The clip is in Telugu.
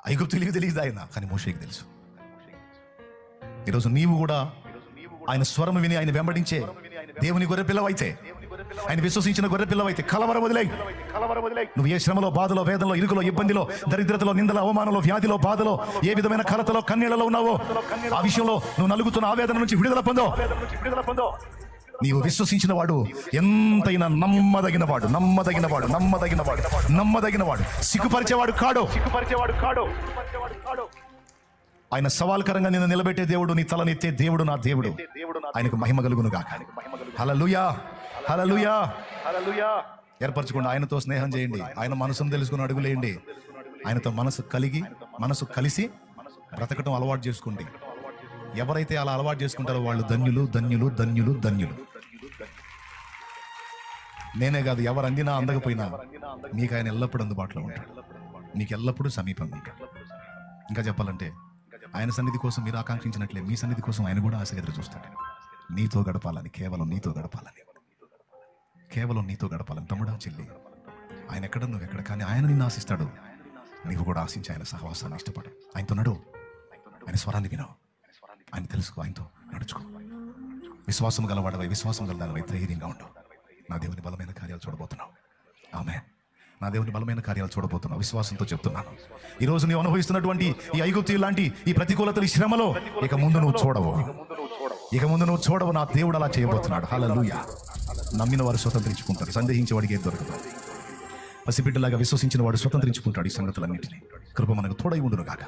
ఐగుప్తులకు తెలియదు ఆయన, కానీ మోషేకి తెలుసు. ఈరోజు నీవు కూడా ఆయన స్వరం విని ఆయన వెంబడించే దేవుని గొర్రె పిల్లవైతే, ఆయన విశ్వసించిన గొర్రె పిల్లవైతే కలవరం వదిలేయ్. నువ్వు ఏ శ్రమలో, బాధలో, వేదనలో, ఇరుకులో, ఇబ్బందిలో, దరిద్రతలో, నిందలో, అవమానంలో, వ్యాధిలో, బాధలో, ఏ విధమైన కలతలో, కన్నీళ్లలో ఉన్నావో ఆ విషయంలో నువ్వు నలుగుతున్న ఆవేదన నుంచి విడుదల పొందో. నీవు విశ్వసించిన వాడు ఎంతైనా నమ్మదగినవాడు, నమ్మదగినవాడు, నమ్మదగినవాడు, నమ్మదగినవాడు, సిగ్గుపరిచేవాడు కాడు. ఆయన సవాల్కరంగా నిన్ను నిలబెట్టే దేవుడు, నీ తలనెత్తే దేవుడు, నా దేవుడు. ఆయనకు మహిమ కలుగును గాక. హల్లెలూయా, హల్లెలూయా, హల్లెలూయా. ఏర్పరచుకోండి, ఆయనతో స్నేహం చేయండి, ఆయన మనసును తెలుసుకుని అడుగులేయండి. ఆయనతో మనసు కలిసి బ్రతకటం అలవాటు చేసుకోండి. ఎవరైతే అలా అలవాటు చేసుకుంటారో వాళ్ళు ధన్యులు, ధన్యులు, ధన్యులు, ధన్యులు. నేనే కాదు, ఎవరు అందినా అందకపోయినా మీకు ఆయన ఎల్లప్పుడూ అందుబాటులో ఉంటాడు, మీకు ఎల్లప్పుడూ సమీపంగా ఉంటాడు. ఇంకా చెప్పాలంటే ఆయన సన్నిధి కోసం మీరు ఆకాంక్షించినట్లే మీ సన్నిధి కోసం ఆయన కూడా ఆశగా చూస్తాడు. నీతో గడపాలని, కేవలం నీతో గడపాలని, కేవలం నీతో గడపాలని. తమ్ముడా, చెల్లి, ఆయన ఎక్కడ నువ్వు ఎక్కడ, కానీ ఆయన నిన్ను ఆశిస్తాడు. నీవు కూడా ఆశించి ఆయన సహవాసాన్ని ఇష్టపడు. ఆయనతో నడు, ఆయన స్వరాన్ని వినవు, ఆయన తెలుసుకో, ఆయనతో నడుచుకో. విశ్వాసం గలవాడవై, విశ్వాసం గలదానివై ధైర్యంగా ఉండవు. నా దేవుని బలమైన కార్యాలు చూడబోతున్నావు. ఆమేన్. నా దేవుని బలమైన కార్యాలు చూడబోతున్నావు. విశ్వాసంతో చెప్తున్నాను. ఈరోజు నీవు అనుభవిస్తున్నటువంటి ఈ ఐగుప్తు లాంటి ఈ ప్రతికూలతలు, ఈ శ్రమలో ఇక ముందు నువ్వు చూడవు. నా దేవుడు అలా చేయబోతున్నాడు. హల్లెలూయా. నమ్మిన వారు స్వతంత్రించుకుంటారు, సందేహించే వాడికి ఏది దొరకదు. పసిబిడ్డలాగా విశ్వసించిన వాడు స్వతంత్రించుకుంటాడు ఈ సంగతులన్నింటినీ. కృప మనకు తోడై ఉండును గాక.